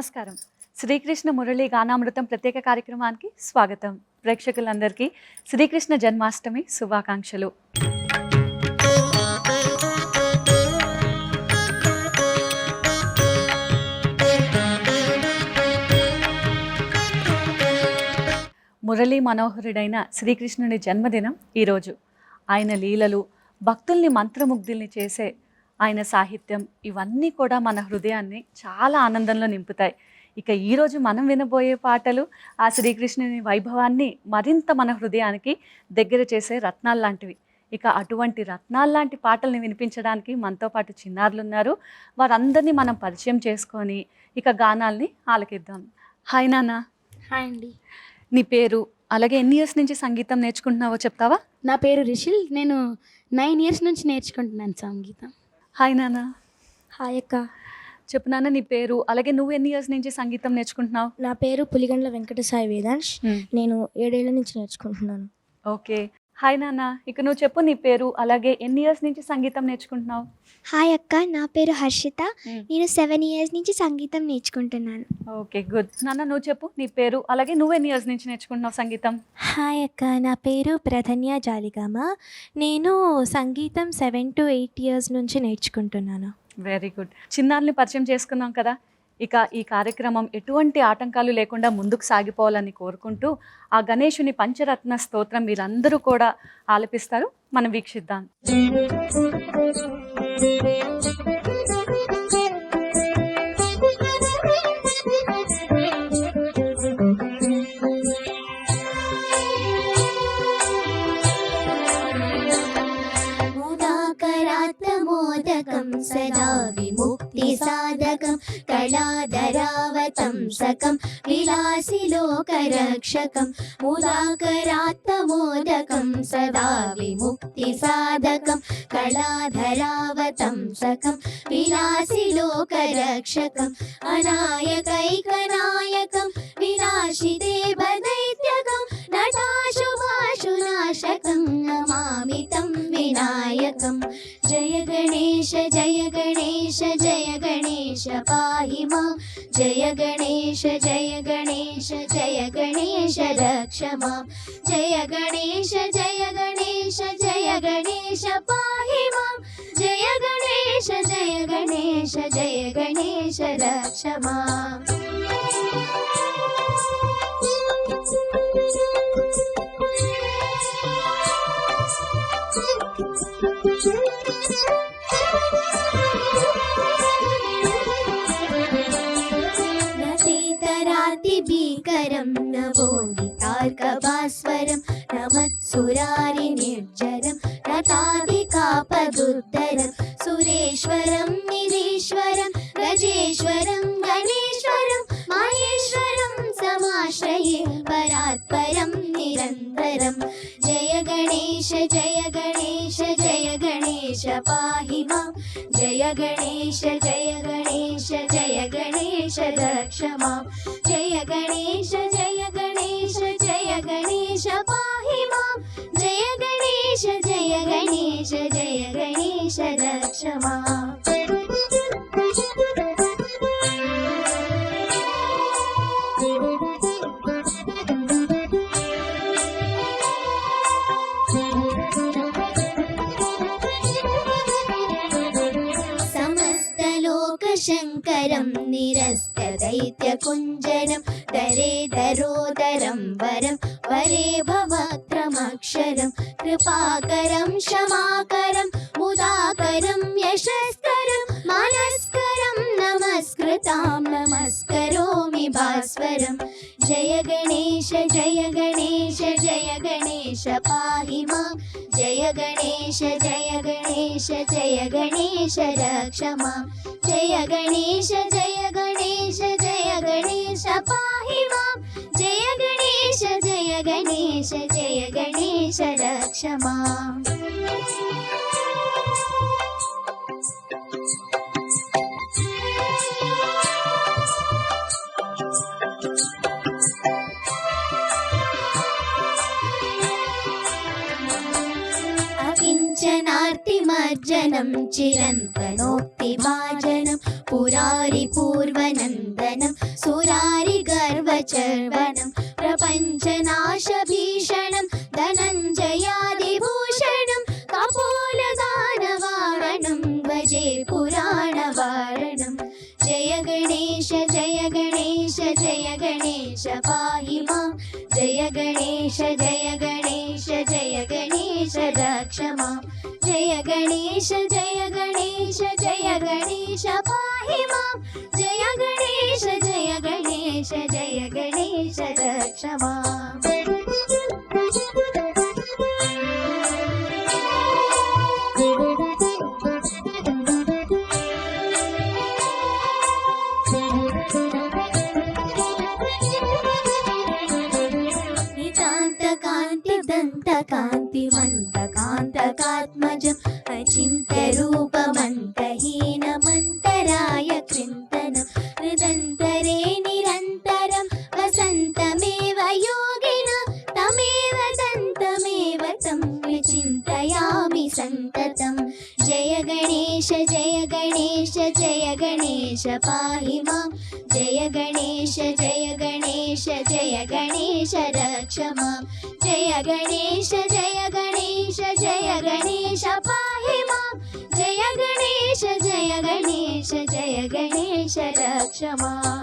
నమస్కారం. శ్రీకృష్ణ మురళీ గానామృతం ప్రత్యేక కార్యక్రమానికి స్వాగతం. ప్రేక్షకులందరికీ శ్రీకృష్ణ జన్మాష్టమి శుభాకాంక్షలు. మురళీ మనోహరుడైన శ్రీకృష్ణుని జన్మదినం ఈరోజు. ఆయన లీలలు, భక్తుల్ని మంత్రముగ్ధుల్ని చేసే ఆయన సాహిత్యం ఇవన్నీ కూడా మన హృదయాన్ని చాలా ఆనందంలో నింపుతాయి. ఇక ఈరోజు మనం వినబోయే పాటలు ఆ శ్రీకృష్ణుని వైభవాన్ని మరింత మన హృదయానికి దగ్గర చేసే రత్నాలు లాంటివి. ఇక అటువంటి రత్నాలు లాంటి పాటల్ని వినిపించడానికి మనతో పాటు చిన్నారులు ఉన్నారు. వారందరినీ మనం పరిచయం చేసుకొని ఇక గానాల్ని ఆలకిద్దాం. హాయ్ నాన్న. హాయ్ అండి. నీ పేరు, అలాగే ఎన్ని ఇయర్స్ నుంచి సంగీతం నేర్చుకుంటున్నావో చెప్తావా? నా పేరు రిషిల్. నేను 9 years నుంచి నేర్చుకుంటున్నాను సంగీతం. హాయ్ నాన్న. హాయ్ అక్క. చెప్పు నాన్న, నీ పేరు, అలాగే నువ్వు ఎన్ని ఇయర్స్ నుంచి సంగీతం నేర్చుకుంటున్నావు? నా పేరు పులిగండ్ల వెంకట సాయి వేదాంశ్. నేను 7 ఏళ్ల నుంచి నేర్చుకుంటున్నాను. ఓకే. హాయ్ నాన్న. ఇక నువ్వు చెప్పు, నీ పేరు, అలాగే ఎన్ని ఇయర్స్ నుంచి సంగీతం నేర్చుకుంటున్నావు? హాయ్ అక్క, నా పేరు హర్షిత. నేను 7 years నుంచి సంగీతం నేర్చుకుంటున్నాను. Okay, good. నాన్న నువ్వు చెప్పు, నీ పేరు, అలాగే నువ్వు ఎన్ని ఇయర్స్ నుంచి నేర్చుకుంటున్నావు సంగీతం? హాయ్ అక్క, నా పేరు ప్రధన్య జాలిగామ. నేను సంగీతం 7 to 8 years నుంచి నేర్చుకుంటున్నాను. Very good. చిన్నారుని పరిచయం చేసుకున్నాం కదా, ఇక ఈ కార్యక్రమం ఎటువంటి ఆటంకాలు లేకుండా ముందుకు సాగిపోవాలని కోరుకుంటూ ఆ గణేశుని పంచరత్న స్తోత్రం మీరందరూ కూడా ఆలపిస్తారు. మనం వీక్షిద్దాం. సదా విముక్తి సాధకం కళాధరావతంసకం విలాసిలోకరక్షకం ముదాకరాత్తమోదకం సదా విముక్తి సాధకం కళాధరావతంసకం విలాసిలోకరక్షకం అనాయకైకనాయకం వినాశిదేవదైత్యకం నటాశుభాశునాశకం నమామి తం వినాయకం. జయ గణేశ జయ గణేశ జయ గణేశ పాహి మాం. జయ గణేశ జయ గణేశ జయ గణేశ రక్ష మాం. జయ గణేశ జయ గణేశ జయ గణేశ పాహి మాం. జయ గణేశ జయ గణేశ జయ గణేశ రక్ష మాం. భీకరం నవోదితార్కభాస్వరం నమత్సురారి నిర్జరం రథాదికాపదుద్దరం సురేశ్వరం నిరీశ్వరం గజేశ్వరం గణేశ్వరం మహేశ్వరం సమాశ్రయే పరాత్పరం నిరంతరం. జయ గణేశ జయ గణేశ జయ గణేశ పాహి మాం. జయ గణేశ జయ గణేశ జయ గణేశ రక్ష మాం. జయ గణేశ జయ గణేశ జయ గణేశ పాహి మాం. జయ గణేశ జయ గణేశ జయ గణేశ రక్ష మాం. శంకరం నిరస్తదైత్యకుంజరం దరేదరోదరం వరం వరే భవక్రమక్షరం కృపాకరం క్షమాకరం ముదాకరం యశస్కరం మనస్కరం నమస్కృతాం నమస్కరోమి భాస్వరం. జయ గణేశ జయ గణేశ జయ గణేశ పాహి మాం. జయ గణేశ జయ గణేశ జయ గణేశ రక్ష మాం. జయ గణేశ జయ గణేశ జయ గణేశ పాహి మాం. జయ గణేశ జయ గణేశ జయ గణేశ రక్ష మాం. काञ्चनार्तिमर्जनं चिरन्तनोक्तिभाजनं पुरारिपूर्वनन्दनं सुरारिगर्वचर्वनं प्रपञ्चनाशभीषणं धनञ्जयादिभूषणं कपोलदानवारणं भजे पुराणवारणं जय गणेश जय गणेश जय गणेश पाहि मां जय गणेश जय गणेश जय गणेश रक्ष मां जय गणेश जय गणेश जय गणेश पाहि मां जय गणेश जय गणेश जय गणेश रक्ष मां कान्तिमन्तकान्तकात्मजम् अचिन्त्यरूपमन्तहीनमन्तराय कृन्तनं हृदन्तरे निरन्तरं वसन्तमेव योगिना तमेव दन्तमेव तं विचिन्तयामि सन्ततं जय गणेश जय गणेश जय गणेश पाहि मां जय गणेश जय गणेश जय गणेश रक्ष मां जय गणेश जय गणेश जय गणेश पाहि मां जय गणेश जय गणेश जय गणेश रक्ष मां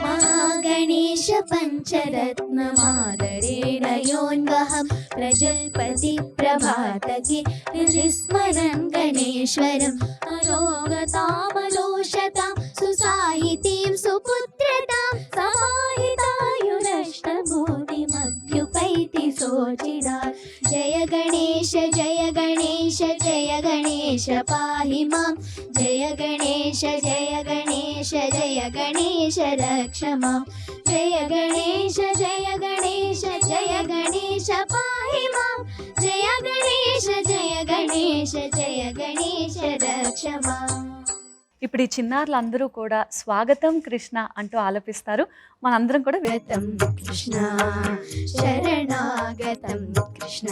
महागणेश पञ्चरत्नमादरेण योऽन्वहं प्रजल्पति प्रभातके हृदि स्मरन् गणेश्वरम् अरोगतामलोषतां सुसाहितीं सुपुत्रतां समाहितायुरष्टभूतिमभ्युपैति सोचिदा जय गणेश जय गणेश जय गणेश पाहि मां जय गणेश जय गणेश जय गणेश रक्ष मां जय गणेश जय गणेश जय गणेश पाहि मां जय गणेश जय गणेश जय गणेश रक्ष मां ఇప్పుడు ఈ చిన్నారులు అందరూ కూడా స్వాగతం కృష్ణ అంటూ ఆలపిస్తారు. మనందరం కూడా గతం కృష్ణ శరణాగతం కృష్ణ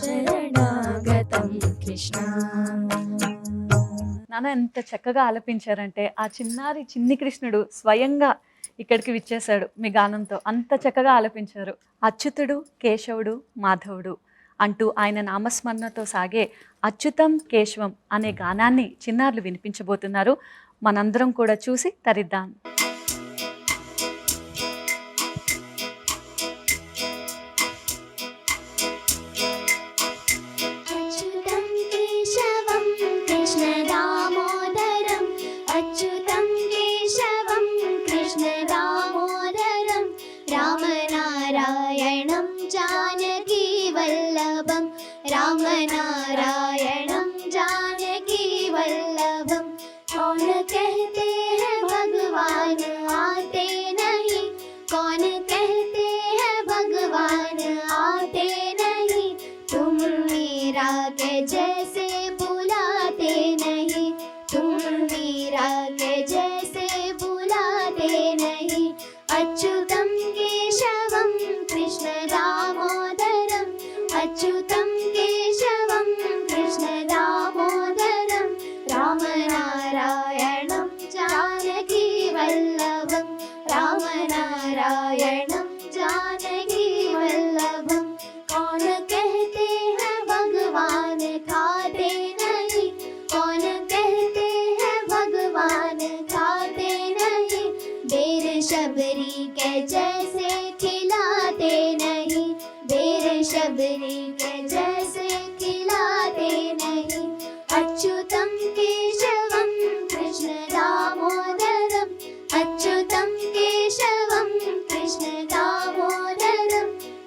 శరణాగతం కృష్ణ. నాన్న ఎంత చక్కగా ఆలపించారంటే ఆ చిన్ని కృష్ణుడు స్వయంగా ఇక్కడికి విచ్చేశాడు మీ గానంతో. అంత చక్కగా ఆలపించారు. అచ్యుతుడు కేశవుడు మాధవుడు అంటూ ఆయన నామస్మరణతో సాగే అచ్యుతం కేశవం అనే గానాన్ని చిన్నారులు వినిపించబోతున్నారు. మనందరం కూడా చూసి తరిద్దాం. అచ్యుతం కేశవం కృష్ణ దామోదరం అచ్యుతం కేశవం కృష్ణ దామోదరం రామనారాయణం జానకీ వల్లభం रामनारायणं जानकी वल्लभं कौन कहते हैं भगवान आते नहीं कौन कहते हैं भगवान आते नहीं तुम मीरा के जैसे बुलाते नहीं तुम मीरा के जैसे बुलाते नहीं अच्युतं केशवं कृष्ण दामोदरम् अच्युतं केशवं कृष्ण दामोदरं रामनारायणं जानकी वल्लभं रामनारायणं जानकी वल्लभं कौन कहते हैं भगवान खाते नहीं कौन कहते हैं भगवान खाते नहीं बेर शबरी के जैसे खिलाते नहीं बेर शबरी के जैसे खिलाते नहीं अच्युतं केशवं कृष्ण दामोदरम् अच्युतं केशवं कृष्ण दामोदरं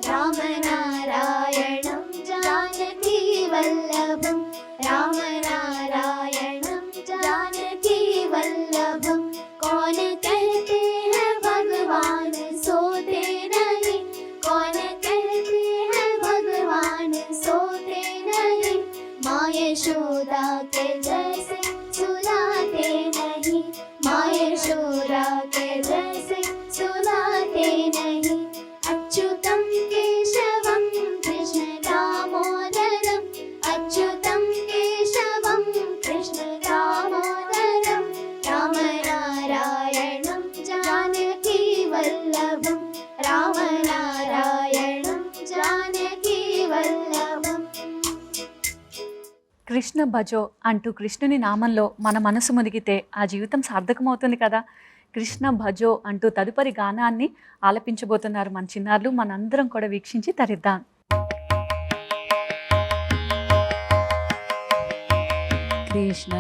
रामनारायणं जानकी वल्लभं रामनारायणं जानकी वल्लभं कौन कहते हैं भगवान सोते नहीं कौन कहते हैं भगवान सोते नहीं माँ यशोदा के जैसे सुलाते नहीं, माँ यशोदा के जैसे सुलाते नहीं। अच्युतं केशवं कृष्ण दामोदरम्, अच्युतं केशवं कृष्ण दामोदरम्, राम नारायणं जानकी वल्लभं, राम नारायणं जानकी वल्लभम्। కృష్ణ భజో అంటూ కృష్ణుని నామంలో మన మనసు మునిగితే ఆ జీవితం సార్థకమవుతుంది కదా. కృష్ణ భజో అంటూ తదుపరి గానాన్ని ఆలపించబోతున్నారు మన చిన్నారులు. మనందరం కూడా వీక్షించి తరిద్దాం. कृष्ण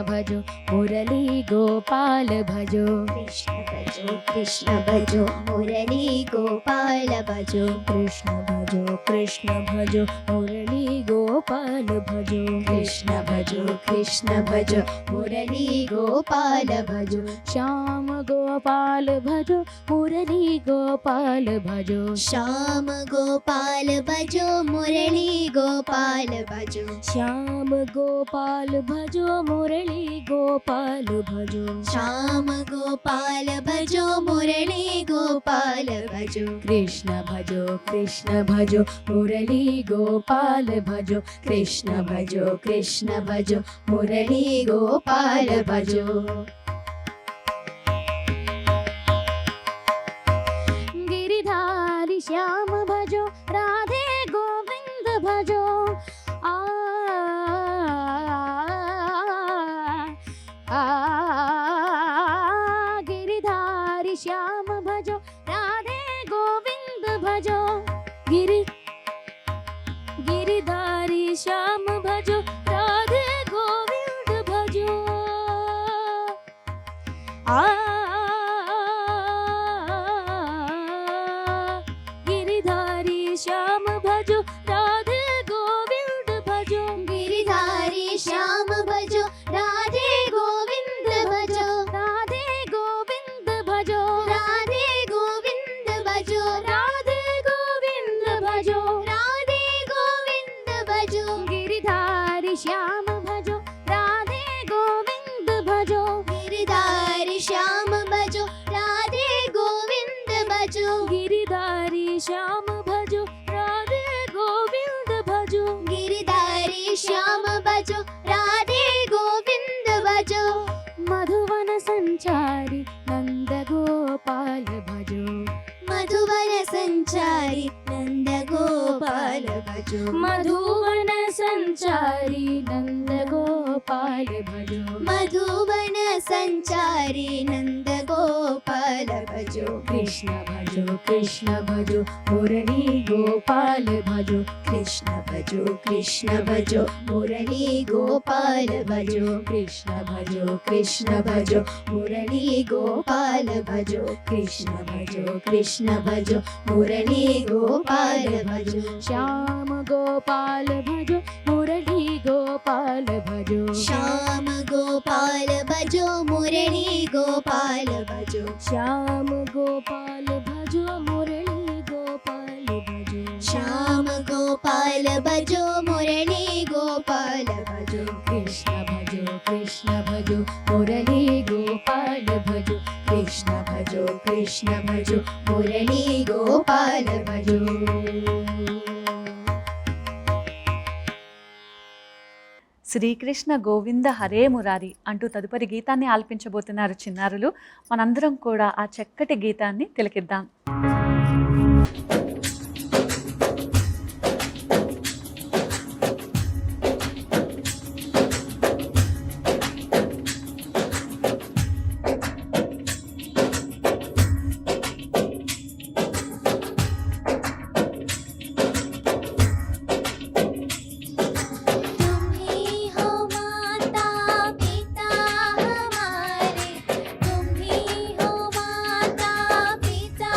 भजो मुरली गोपाल भजो, कृष्ण भजो मुरली गोपाल भजो, कृष्ण भजो मुरली गोपाल भजो, कृष्ण भजो मुरली गोपाल भजो, श्याम गोपाल भजो मुरली गोपाल भजो, श्याम गोपाल भजो मुरली गोपाल भजो, श्याम गोपाल भजो मुरली गोपाल भजो, श्याम गोपाल भजो मुरली गोपाल भजो, कृष्ण भजो मुरली गोपाल भजो, कृष्ण भजो मुरली गोपाल भजो। गिरिधारी श्याम भजो राधे गोविंद भजो, गिरिधारी श्याम भजो राधे गोविंद भजो, गिरिधारी श्याम भजो राधे गोविंद भजो, गिरिधारी श्याम भजो राधे गोविंद भजो, गिरिधारी श्याम भजो राधे गोविंद भजो, राधे गोविंद भजो, राधे गोविंद भजो, राधे गोविंद भजो, राधे गोविंद भजो, गिरिधारी श्याम भजो राधे गोविंद भजो, गिरिधारी श्याम भजो राधे गोविंद भजो, गिरिधारी श्याम भजो राधे गोविंद भजो, गिरिधारी श्याम भजो राधे गोविंद भजो, मधुवन संचारी नंद गोपाल भजो, मधुवन संचारी नंद गोपाल भजो, मधुवन संचारी नंद गोपाल भजो, मधुवन संचारी नंद गोपाल भजो, कृष्ण भजो मुरली गोपाल भजो, कृष्ण भजो मुरली गोपाल भजो, कृष्ण भजो मुरली गोपाल भजो, कृष्ण भजो मुरली गोपाल भजो, श्याम गोपाल भजो मुरली गोपाल भजो, श्याम गोपाल भजो मुरली गोपाल भजो, श्याम गोपाल भजो मुरली गोपाल भजो, श्याम गोपाल भजो मुरली गोपाल भजो, कृष्ण भजो मुरली गोपाल भजो, कृष्ण भजो मुरली गोपाल भजो। శ్రీకృష్ణ గోవింద హరే మురారి అంటూ తదుపరి గీతాన్ని ఆలపించబోతున్నారు చిన్నారులు. మనందరం కూడా ఆ చక్కటి గీతాన్ని తిలకిద్దాం. तुम ही हो माता पिता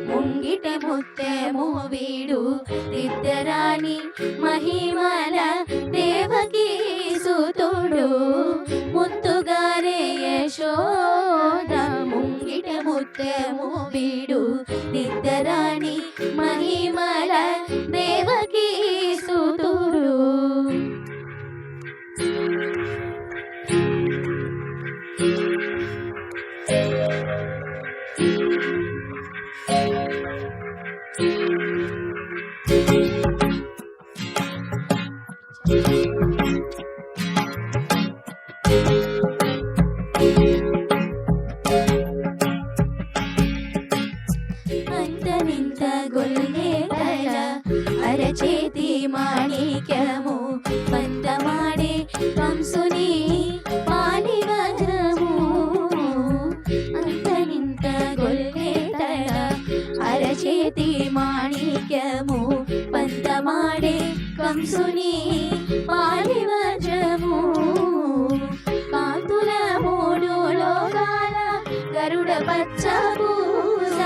ముత్యము వీడు ఇద్దరాని మహిమల దేవకీ సుతుడు ముత్తుగారే యశోద ముంగిట ముత్యము వీడు ఇద్దరాని మహిమల దేవకీ సుతుడు. అంతనింత గొల్లేతల అరచేతి మాణిక్యము పంతమాడే కంసుని పాలివరము. అంతనింత గొల్లేతల అరచేతి మాణిక్యము పంతమాడే కంసుని పాలివరము. కాంతుల మూడు లోకాల గరుడ పచ్చ పూస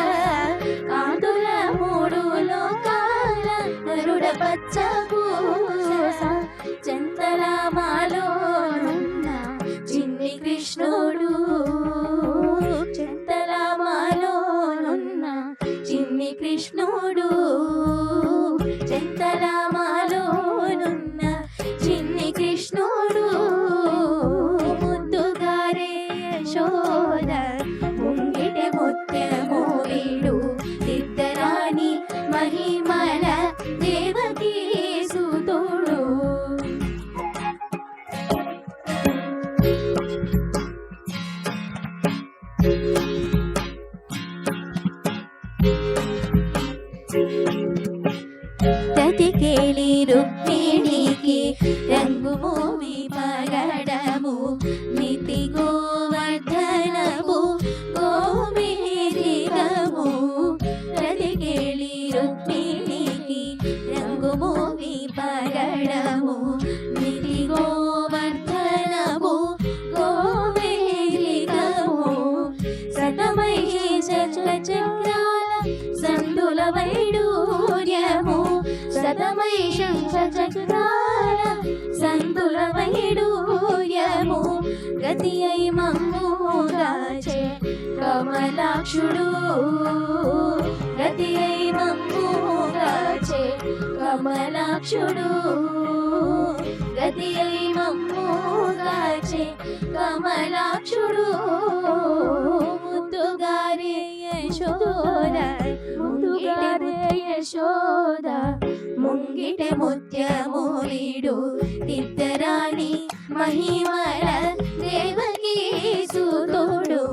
కాంతుల మూడు లోకాల గరుడ పచ్చ పూస చెంతల మాలోనున్న చిన్ని కృష్ణుడు చెంతల మాలోనున్న చిన్ని కృష్ణుడు చెంతల మాలోనున్న చిన్ని కృష్ణుడు ముద్దుగారే యశోద ముంగిట ముత్యము వీడు ఇద్దరాని మహిమల దేవకీ సుతుడు. తతికేళి రుక్మిణికి రంగు మూవి పగడము నితి గోవర్ధనము గోమేరికము. తతికేళి రుక్మిణికి రంగు మూవి పగడము నితి గోవర్ధనము గోమేరికము. సతమహేశ చక్రాల సందుల వైడూర్యము సతమై శంఖ చక్రాల సంతుల వైడూర్యము గతి అయి మమ్ముగాచే కమలాక్షుడు గతి అయి మమ్ముగాచే కమలాక్షుడు గతి అయి మమ్ముగాచే కమలాక్షుడు. ముద్దుగారే యశోద ముంగిట యశోద ముంగిట ముత్యము వీడు ఇద్దరాని మహిమల దేవకీ సుతుడు.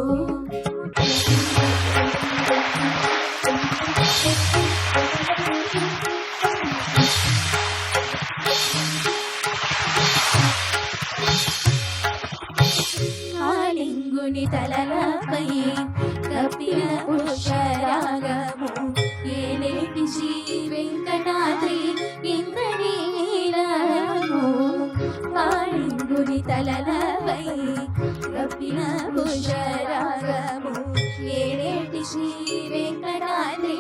కాళింగుని తలలపై కపిల పుష్పరాగము ఏలేటి శ్రీ వెంకటాద్రి ఇంద్రనీలము. కాళింగుని తలలపై కపిల పుష్పరాగము ఏలేటి శ్రీ వెంకటాద్రి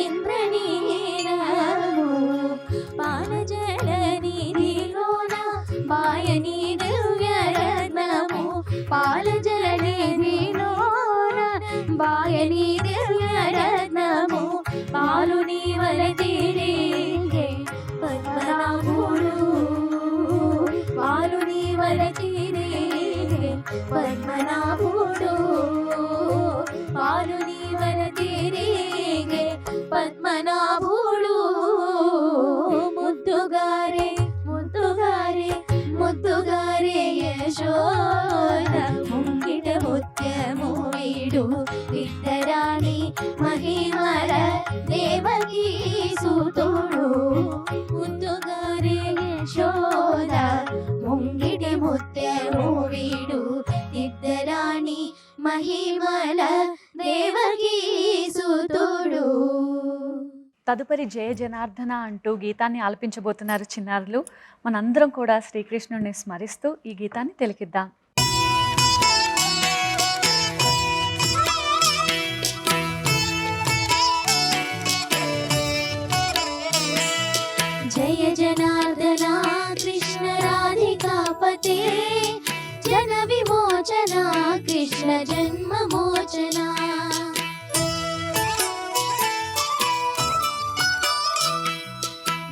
ఇంద్రనీలము. పాలజల నిధిలోన బాయని దివ్యరత్నము పాలజల నిధిలోన బాయని దివ్యరత్నము పాలు నీవల తీరేగే పద్మనాభుడు పాలు నీవల తీరేగే పద్మనాభుడు పాలు నీవల తీరేగే పద్మనాభుడు. ముద్దుగారే ముద్దుగారే ముద్దుగారే యశోద ముంగిట ముత్యము వీడు ఇద్దరాని మహిమల దేవకీ సుతుడు. ముద్దుగారే యశోద ముంగిట ముత్యము వీడు ఇద్దరాని మహిమల దేవకీ సుతుడు. తదుపరి జయ జనార్దన అంటూ గీతాన్ని ఆలపించబోతున్నారు చిన్నారులు. మనందరం కూడా శ్రీకృష్ణుడిని స్మరిస్తూ ఈ గీతాన్ని తిలకిద్దాం. कृष्ण जन्ममोचना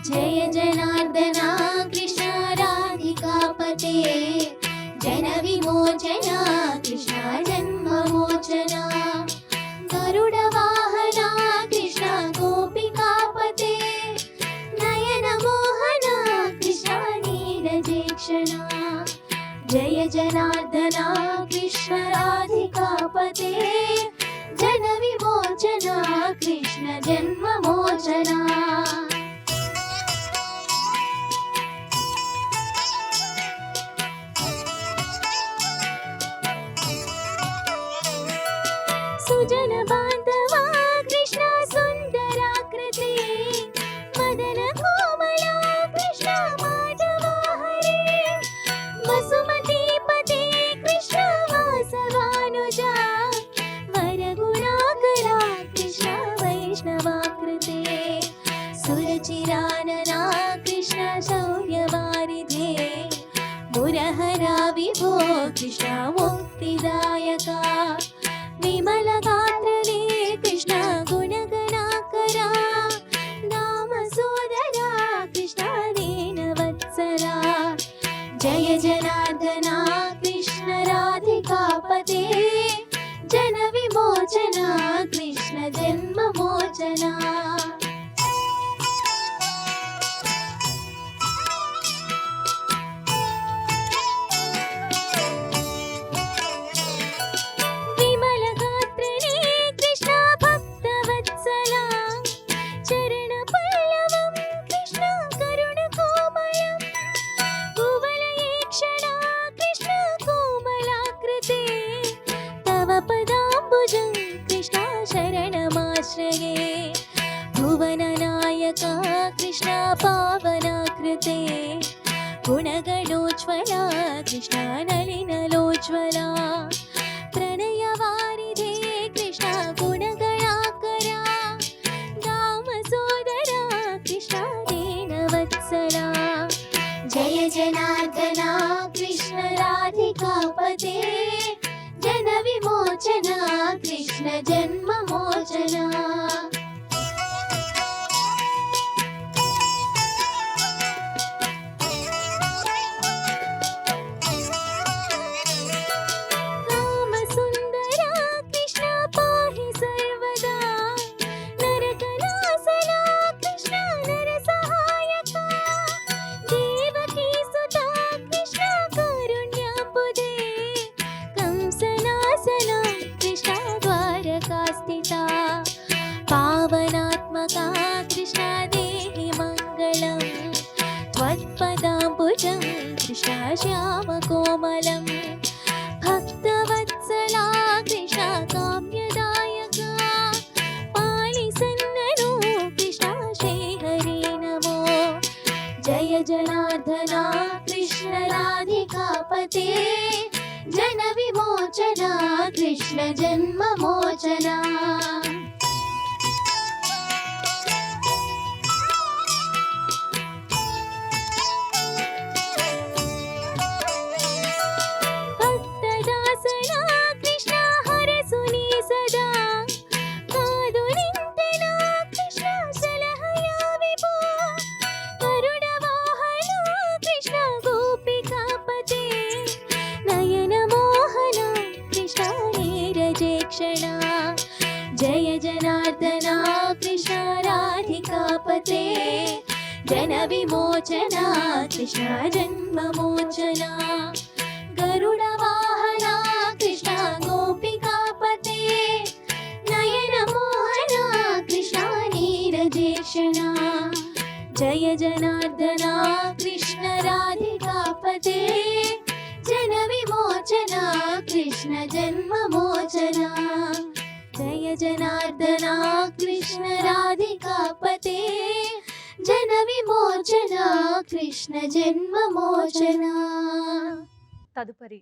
जय जनार्दना कृष्ण राधिकापते जनविमोचना कृष्ण जन्ममोचना गरुडवाहना कृष्ण गोपिकापते नयनमोहना कृष्ण नीरजेक्षणा जय जनार्दना कृष्ण राधिकापते जनविमोचना कृष्ण जन्ममोचना सुजन बांधवा कृष्ण सुंदराकृते मदन कोमला कृष्ण माधवा हरे वसुमती पते कृष्ण वासवानुजा वरगुणाकरा कृष्ण वैष्णवाकृते सुरचिरानना कृष्ण शौर्यवारिधे मुरहरा विभो कृष्ण मुक्तिदायका विमलगात्रने कृष्ण गुणगणाकरा नामसोदरा कृष्ण दीनवत्सला जय जनार्दना कृष्ण राधिकापते जनविमोचना कृष्ण जन्ममोचना भुवननायका कृष्ण पावनाकृते गुणगणोज्ज्वला कृष्ण नलिनलोज्ज्वला प्रणयवारिधे कृष्ण गुणगणाकरा दामसोदरा कृष्ण दीनवत्सला जय जनार्दना कृष्ण राधिकापते जनविमोचना कृष्ण जन्ममोचना पावनात्मका कृष्ण देहि मङ्गलं त्वत्पदाम्बुजं कृष्ण श्यामकोमलं भक्तवत्सला कृष्ण काम्यदायका पालिसन्ननो कृष्ण श्रीहरि नमो जय जनार्दना कृष्ण राधिकापते जनविमोचना कृष्ण जन्ममोचना जय जनार्दना कृष्ण राधिकापते जनविमोचना कृष्ण जन्ममोचना गरुडवाहना कृष्ण गोपिकापते नयनमोहना कृष्ण नीरजेक्षणा जय जनार्दना कृष्ण राधिकापते जनविमोचना कृष्ण जन्ममोचना जय जनार्दना कृष्ण राधिकापते जनविमोचना कृष्ण जन्ममोचना తదుపరి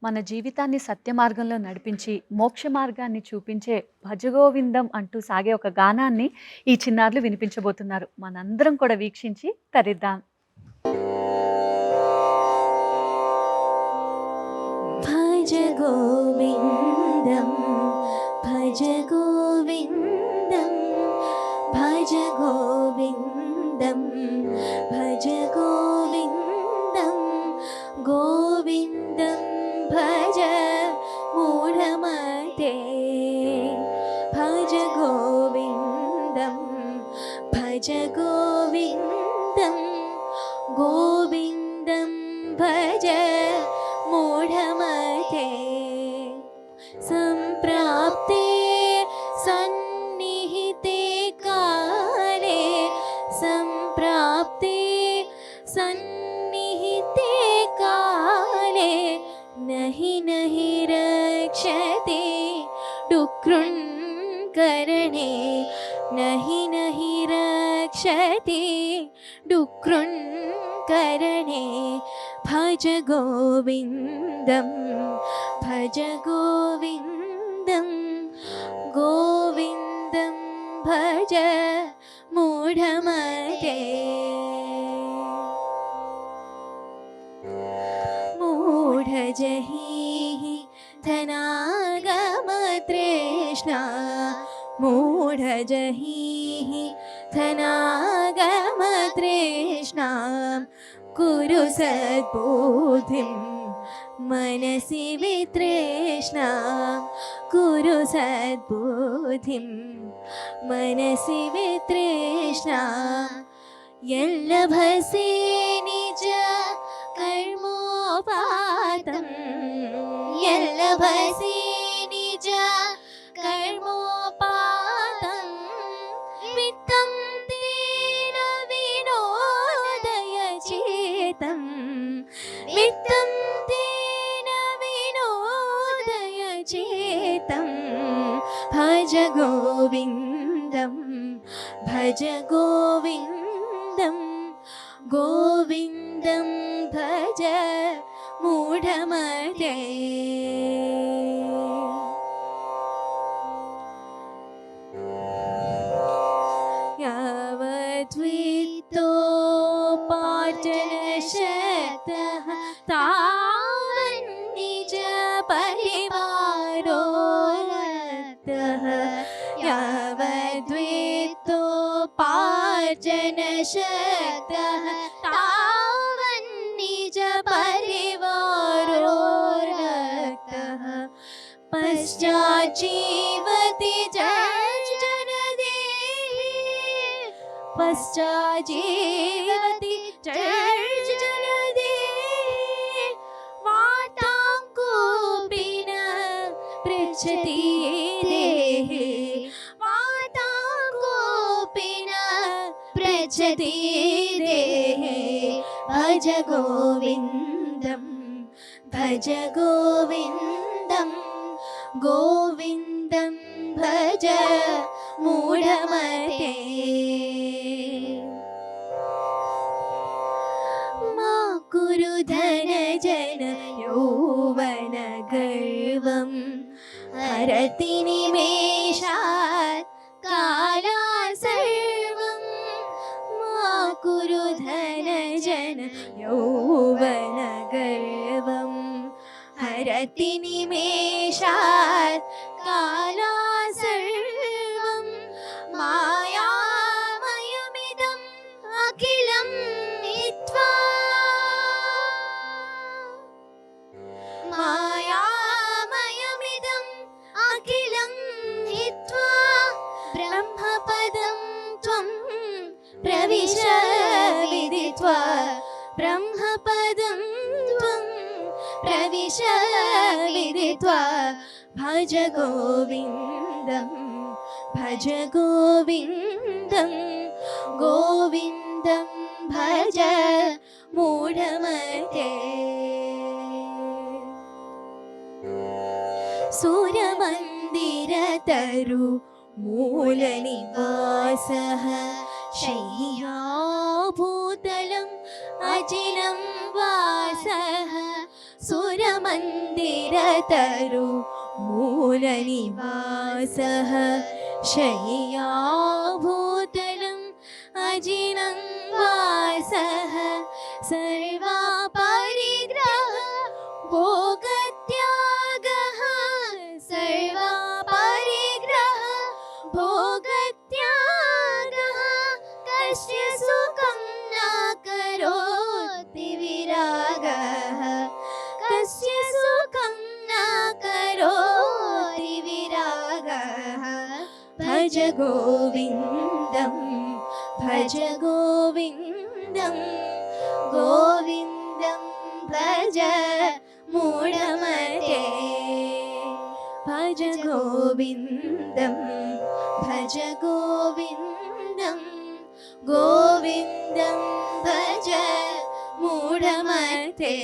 మన జీవితాన్ని సత్య మార్గంలో నడిపించి మోక్ష మార్గాన్ని చూపించే భజగోవిందం అంటూ సాగే ఒక గానాన్ని ఈ చిన్నారులు వినిపించబోతున్నారు. మనందరం కూడా వీక్షించి తరిద్దాం. భజ भज गोविन्दं भज गोविन्दं भज गोविन्दं भज गोविन्दं गोविन्दं भज मूढमते भज गोविन्दं भज गोविन्दं गोविन्दं भज मूढमते सम्प्राप्ते सन्निहिते काले सम्प्राप्ते सन्निहिते काले नहि नहि रक्षते डुक्रुण्करणे नहि नहि रक्षते डुक्रुण्करणे भज गोविन्दं भज गोविन्दं गोविन्दं भज मूढमते मूढजहिः धनागमतृष्णा मूढजहिः धनागमतृष्णा कुरु सद्बुद्धिं मनसि वितृष्णा कुरु सद्बुद्धिं मनसि वितृष्णा यल्लभसे निज कर्मोपातं यल्लभसे निज कर्मोपातं वित्तं तेन विनोदय चेतं वित्तं तेन विनोदय चेतं भज गोविन्दं भज गोविन्दं गोविन्दं भज मूढमते यावद्वित्तोपार्जनशक्तः तावन्निज परिवारो रक्तः यावद्वित्तोपार्जनशक्तः तावन्निज परिवारो रक्तः पश्चाज्जीवति जर्जनदेहे पश्चाज्जीवति जर्जनदेहे वार्तां कोऽपि न पृच्छति देहे वार्तां कोऽपि न पृच्छति देहे भज गोविन्दं भज गोविन्दं गोविन्दं भज मूढमते मा कुरु धनजन यौवन गर्वं हरति निमेषात् कालात् सर्वं मा कुरु धनजन यौवन गर्वं हरति निमेषात् कालात् सर्वं मायामयमिदम् अखिलं नीत्वा मायामयमिदम् अखिलं नीत्वा ब्रह्मपदं त्वं प्रविश विदित्वा ब्रह्मपदं त्वं प्रविश विदित्वा भज गोविन्दं भज गोविन्दं गोविन्दं भज मूढमते सूर्यमन्दिरतरु मूलनिवासः शय्याभूतलम् अजिनं वासः सूर्यमन्दिरतरु मूलनिवासः शय्याभूतलम् अजिनं वासः सर्वापरिग्रह भोगत्याग गोविन्दं भज गोविन्दं गोविन्दं भज मूढमते भज गोविन्दं भज गोविन्दं गोविन्दं भज मूढमते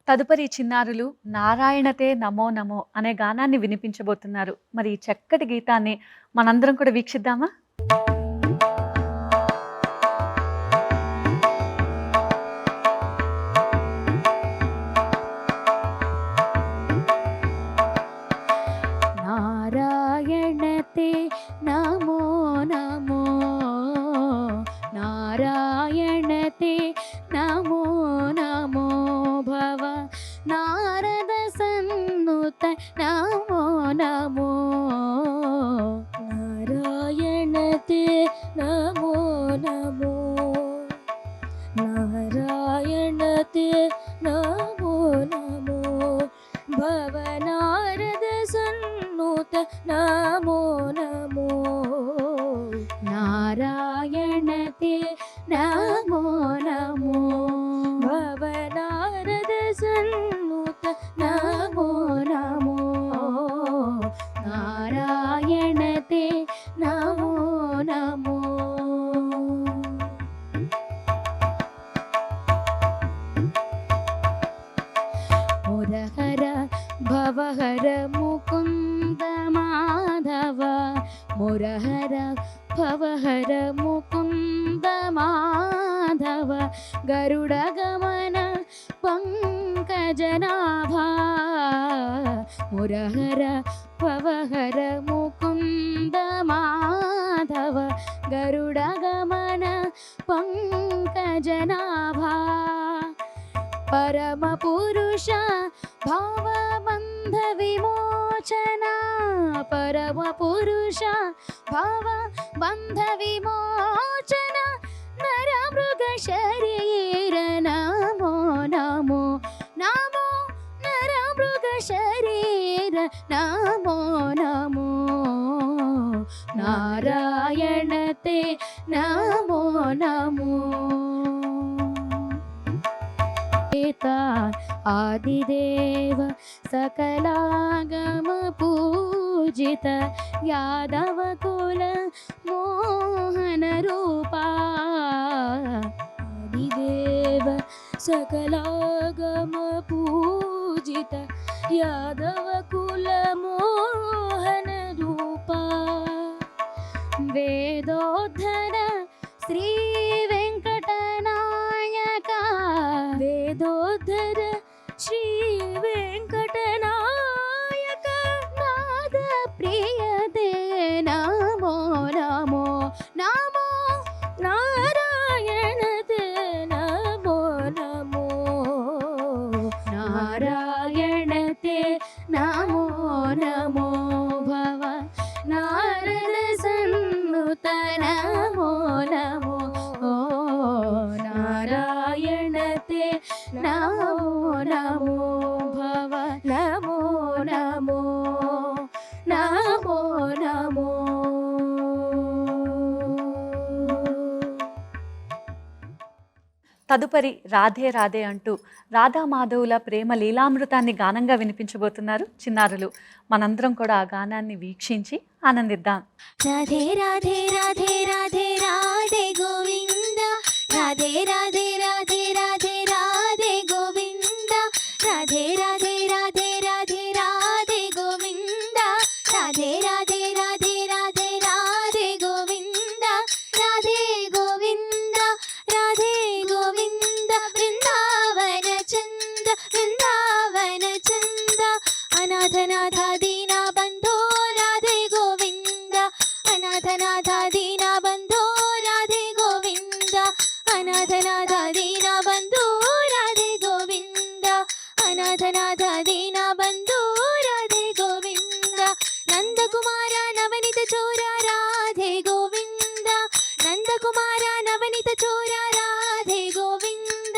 తదుపరి చిన్నారులు నారాయణతే నమో నమో అనే గానాన్ని వినిపించబోతున్నారు. మరి ఈ చక్కటి గీతాన్ని మనందరం కూడా వీక్షిద్దామా? నారాయణతే నమో నమో నారాయణతే నమో నమో భవ నారద సన్నుత నమో నమో నారాయణతే నమో నమో నారాయణతే నమో నమో భవనారద సన్నుత నమో నమో నారాయణతే నమో నమో భవనారద సన్నుత నమో నమో నారాయణతే నమో నమో మురహర భవహర ముకుంద మాధవ మురహర భవహర ముకుంద మాధవ గరుడ గమన పంకజనాభా మురహర భవహర ముకుంద మాధవ గరుడ గమన పంకజనాభా పరమ పురుష భావబంధ విమోచన పరమ పురుష భావబంధ విమోచన నర మృగ శరీర నమో నమో నమో నర మృగ శరీర నమో నమో నారాయణతే నమో నమో आदिदेव सकलागम पूजित यादव कुल मोहन रूपा आदिदेव सकलागम पूजित यादव कुल मोहन रूपा वेदोद्धर श्री वेंकटनायका वेदोद्धर श्री वेंकटनायक नाद प्रिय दे नमो नमो नमो नारायण ते नमो नमो नारायण ते नमो नमो भव नारद सन्नुत नमो नमो नारायण ते नमो नमो भव नमो नमो नमो नमो తదుపరి రాధే రాధే అంటూ రాధా మాధవుల ప్రేమ లీలామృతాన్ని గానంగా వినిపించబోతున్నారు చిన్నారులు. మనందరం కూడా ఆ గానాన్ని వీక్షించి ఆనందిద్దాం. राधे राधे राधे राधे राधे गोविंद राधे राधे राधे राधे राधे गोविंद राधे राधे राधे राधे राधे गोविंद राधे राधे राधे राधे राधे गोविंद राधे गोविंद राधे गोविंद वृंदावन चंद अनाथनाथ दीना बंधो राधे गोविंद अनाथनाथ दीना बंधो राधे गोविंद अनाथनाथ दीना बंधो राधे गोविंद अनाथनाथ दीना बंधो राधे गोविंद नंदकुमार नवनीत चोरा राधे गोविंद नंदकुमार नवनीत चोरा राधे गोविंद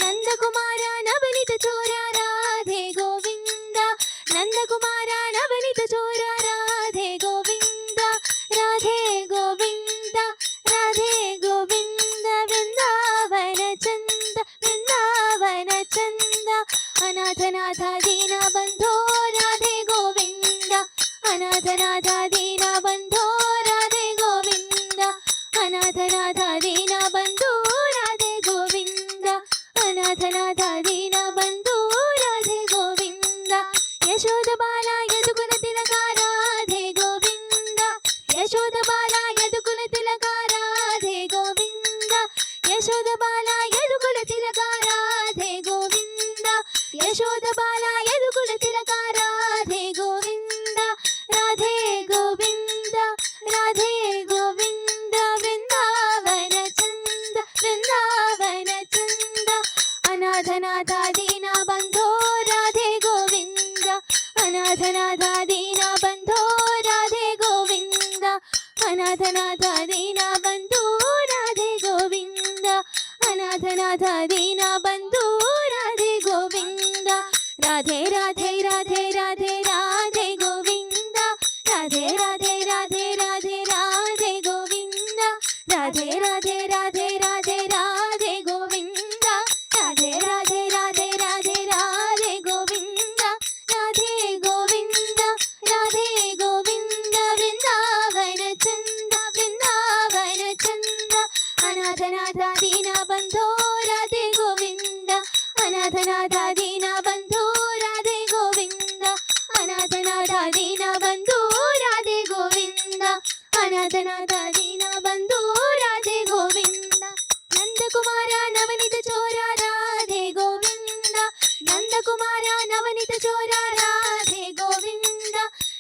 नंदकुमार नवनीत चोरा राधे गोविंद नंदकुमार नवनीत యశోద బాల యదుకుల తిలక రాధే గోవింద యశోద బాల యదుకుల తిలక రాధే గోవింద యశోద బాల యదుకుల తిలక రాధే గోవింద రాధే గోవింద రాధే గోవింద వృందావన చంద వృందావన చంద అనాథనాథ దీన బంధో రాధే గోవింద అనాథనాథ దీన బంధో రాధే గోవింద అనాథనాథ దీన బంధో రాధే గోవింద అనాథనాథ దీన బంధో రాధే గోవింద రాధే రాధే రాధే రాధే రాధే గోవింద రాధే రాధే రాధే రాధే రాధే గోవింద రాధే రాధే రాధే రాధే రాధే గోవింద రాధే రాధే రాధే రాధే రాధే గోవింద రాధే గోవింద రాధే గోవింద వృందావన చంద వృందావన చంద అనాథనాథ దీన బంధో రాధే గోవింద అనాథనాథ దీన బంధో రాధే గోవింద అనాథనాథ దీన బంధో రాధే గోవింద అనాథనాథ దీన బంధో రాధే గోవింద నందకుమార నవనిత చోర రాధే గోవింద నందకుమార నవనిత చోర రాధే గోవింద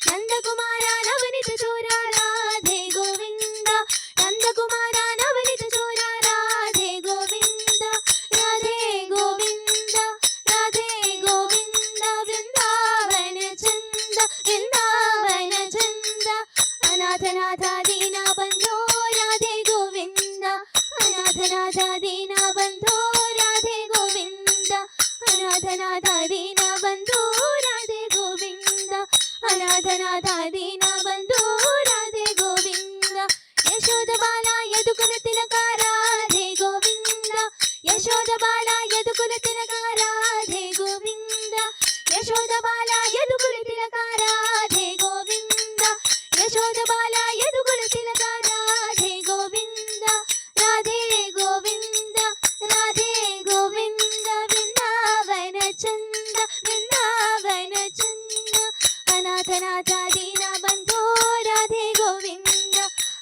నందకుమార నవనిత చోర రాధే గోవింద నందకుమార నవనిత చోర రాధే గోవింద రాధే గోవింద రాధే గోవింద వృందావన చంద వృందావన చంద అనాథనాథ దీన బంధో రాధే గోవింద అనాథనాథ దీన బంధో రాధే గోవింద అనాథనాథ దీన బంధో రాధే గోవింద అనాథనాథ దీన బంధో రాధే గోవింద యశోద బాల యదుకుల తిలక రాధే గోవింద యశోద బాల యదుకుల తిలక రాధే గోవింద యశోద బాల యదుకుల తిలక రాధే గోవింద యశోద బాల యదుకుల తిలక రాధే గోవింద రాధే గోవింద రాధే గోవింద వృందావన చంద వృందావన చంద అనాథనాథ దీన బంధో రాధే గోవింద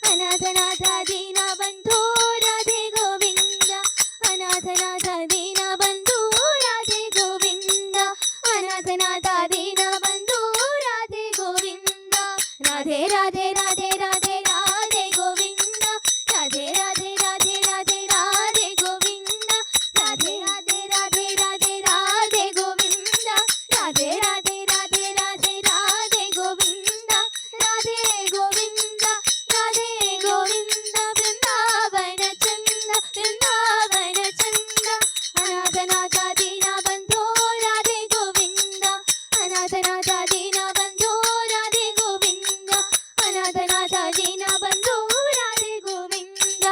అనాథనాథ దీన బంధో రాధే గోవింద అనాథనాథ దీన బంధో రాధే గోవింద అనాథనాథ దీన బంధో రాధే గోవింద రాధే రాధే రాధే రాధే రాధే గోవింద రాధే రాధే రాధే రాధే రాధే గోవింద రాధే రాధే రాధే రాధే రాధే గోవింద రాధే రాధే రాధే రాధే రాధే గోవింద రాధే గోవింద రాధే గోవింద బృందావన చంద బృందావన చంద అనాథనాథ దీన బంధో రాధే గోవింద అనాథనాథ దీన బంధో రాధే గోవింద అనాథనాథ దీన బంధో రాధే గోవింద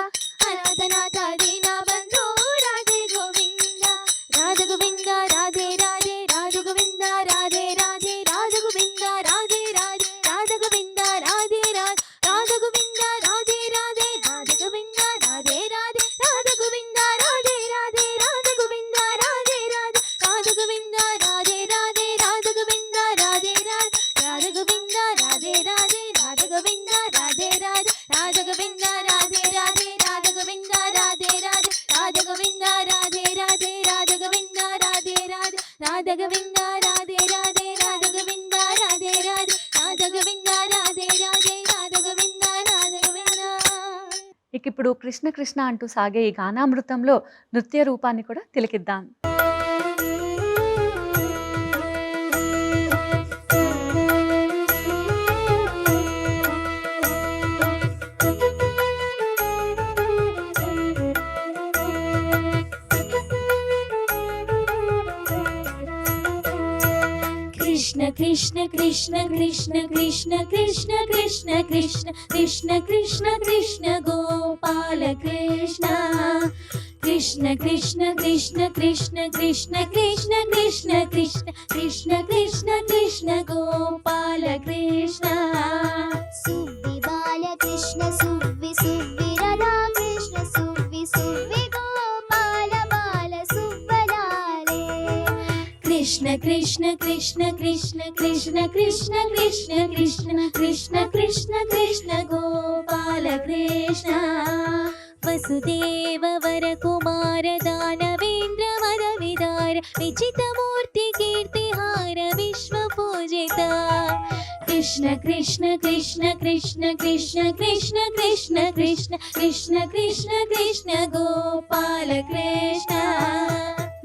అనాథనాథ దీన బంధో రాధే గోవింద రాధ గోవింద రాధే రాధే రాధ గోవింద రాధే రాధే రాధ గోవింద రాధే రాధే రాధ గోవింద రాధే రాధే రాధ గోవింద రాధే రాధే రాధ గోవింద రాధే రాధే రాధ గోవింద రాధే రాధే రాధ గోవింద రాధే రాధే రాధ గోవింద రాధే రాధే రాధ గోవింద రాధే రాధే రాధ గోవింద రాధే రాధే రాధ గోవింద రాధే రాధే రాధ గోవింద రాధే రాధే రాధ గోవింద రాధే రాధే రాధ గోవింద రాధే రాధే రాధ గోవింద రాధే రాధే రాధ గోవింద రాధే రాధే రాధ గోవింద రాధే రాధే రాధ గోవింద రాధే రాధే రాధ గోవింద రాధ గోవింద. ఇక ఇప్పుడు కృష్ణ కృష్ణ అంటూ సాగే ఈ గానామృతంలో నృత్య రూపాన్ని కూడా తిలకిద్దాం. Krishna Krishna Krishna Krishna Krishna Krishna Krishna Krishna Krishna Krishna Krishna Gopala Krishna Krishna Krishna Krishna Krishna Krishna Krishna Krishna Krishna Krishna Krishna Krishna Gopala Krishna Subbi Bala Krishna Subbi Subbi Radha Krishna Subbi Subbi Gopala Bala Subbalale Krishna Krishna Krishna Krishna Krishna Krishna Krishna Krishna Krishna Krishna Krishna Gopala Krishna Vasudev वरकुमार दानवेन्द्र मदविदार विजितमूर्ति कीर्तिहार विश्वपूजिता Krishna Krishna Krishna Krishna Krishna Krishna Krishna Krishna Krishna Krishna Krishna Gopal Krishna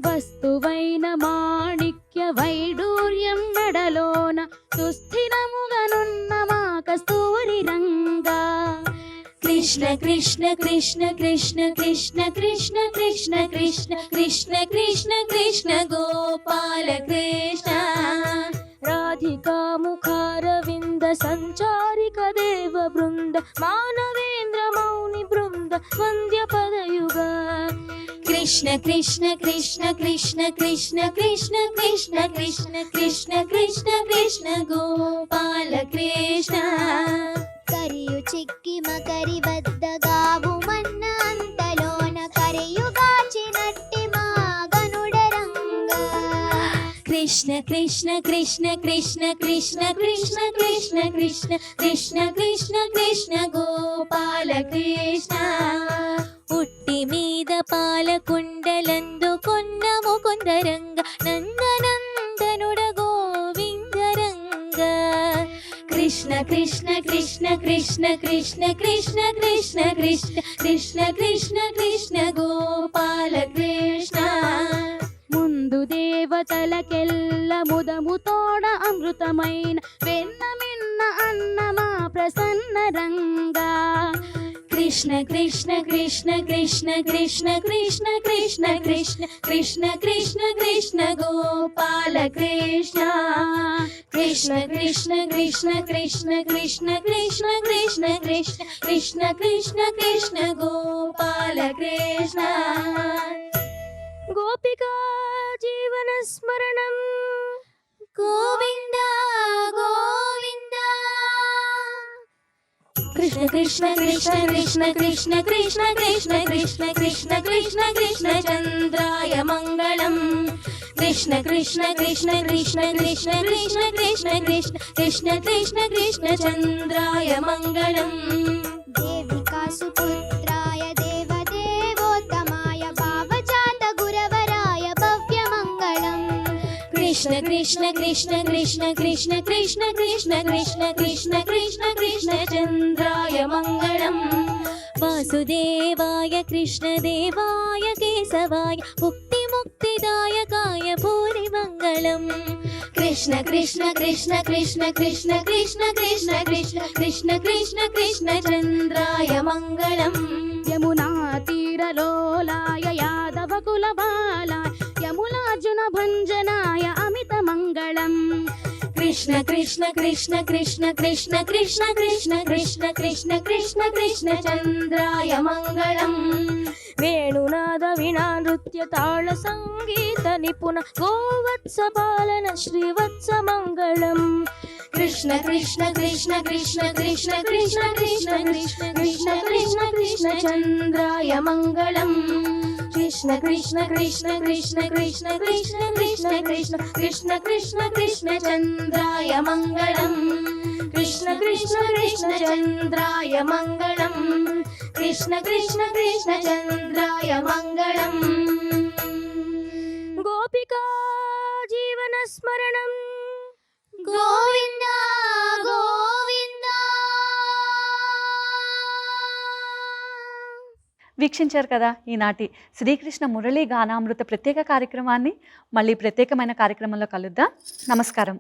వస్తువైన మాణిక్య వైడూర్యం మెడలోన సుస్థిరముగనున్న మా కస్తూరి రంగా कृष्ण कृष्ण कृष्ण कृष्ण कृष्ण कृष्ण कृष्ण कृष्ण कृष्ण कृष्ण कृष्ण गोपाल कृष्ण రాధికా ముఖారవింద సంచారిక దేవ బృంద మానవేంద్ర మౌని బృంద వంద్య పదయుగ कृष्ण कृष्ण कृष्ण कृष्ण कृष्ण कृष्ण कृष्ण कृष्ण कृष्ण कृष्ण कृष्ण गोपाल कृष्ण కరియు చిక్కి మకరి వద్దగావు మన్న అంతలోన కరయుగాచినట్టి మా గనుడరంగా कृष्ण कृष्ण कृष्ण कृष्ण कृष्ण कृष्ण कृष्ण कृष्ण कृष्ण कृष्ण कृष्ण गोपाल कृष्ण ఉట్టి మీద పాలకుండలందుకొన్న ముకుందరంగ నందనందనుడ గోవిందరంగ कृष्ण कृष्ण कृष्ण कृष्ण कृष्ण कृष्ण कृष्ण कृष्ण कृष्ण कृष्ण कृष्ण गोपाल कृष्ण ముందు దేవతలకెల్ల ముదముతోడ అమృతమైన వెన్న మిన్న అన్నమా ప్రసన్న రంగా कृष्ण कृष्ण कृष्ण कृष्ण कृष्ण कृष्ण कृष्ण कृष्ण कृष्ण कृष्ण कृष्ण गोपाल कृष्ण कृष्ण कृष्ण कृष्ण कृष्ण कृष्ण कृष्ण कृष्ण कृष्ण कृष्ण कृष्ण कृष्ण गोपाल कृष्ण గోపికా జీవన స్మరణం गोविन्द गोविन्द कृष्ण कृष्ण कृष्ण कृष्ण कृष्ण कृष्ण कृष्ण कृष्ण कृष्ण कृष्ण कृष्ण चन्द्राय मङ्गलम् कृष्ण कृष्ण कृष्ण कृष्ण कृष्ण कृष्ण कृष्ण कृष्ण कृष्ण कृष्ण कृष्ण चन्द्राय मङ्गलम् దేవికా సుపుత్రాయ దేవదేవోత్తమాయ భావజాత గురవరాయ భవ్యమంగళం कृष्ण कृष्ण कृष्ण कृष्ण कृष्ण कृष्ण कृष्ण कृष्ण कृष्ण कृष्ण कृष्ण चन्द्राय मङ्गलम् वासुदेवाय कृष्णदेवाय केशवाय मुक्तिमुक्तिदायकाय भूरिमङ्गलम् कृष्ण कृष्ण कृष्ण कृष्ण कृष्ण कृष्ण कृष्ण कृष्ण कृष्ण कृष्ण कृष्ण चन्द्राय मङ्गलम् యమునా తీరలోలాయ యాదవ కులబాలాయ యమునార్జున భంజనాయ అమిత మంగళం कृष्ण कृष्ण कृष्ण कृष्ण कृष्ण कृष्ण कृष्ण कृष्ण कृष्ण कृष्ण कृष्ण चन्द्राय मङ्गलम् వేణునాద వీణా నృత్య తాళ సంగీత నిపుణ గోవత్స పాలన శ్రీవత్స మంగళం कृष्ण कृष्ण कृष्ण कृष्ण कृष्ण कृष्ण कृष्ण कृष्ण कृष्ण कृष्ण कृष्ण चन्द्राय मङ्गलम् कृष्ण कृष्ण कृष्ण कृष्ण कृष्ण कृष्ण कृष्ण कृष्ण कृष्ण कृष्ण कृष्ण चन्द्राय मङ्गलम् कृष्ण कृष्ण कृष्ण चन्द्राय मङ्गलम् कृष्ण कृष्ण कृष्ण चन्द्राय मङ्गलम् గోపికా జీవన స్మరణం गोविन्द गोविन्द వీక్షించారు కదా ఈనాటి శ్రీకృష్ణ మురళీ గానామృత ప్రత్యేక కార్యక్రమాన్ని. మళ్ళీ ప్రత్యేకమైన కార్యక్రమంలో కలుద్దాం. నమస్కారం.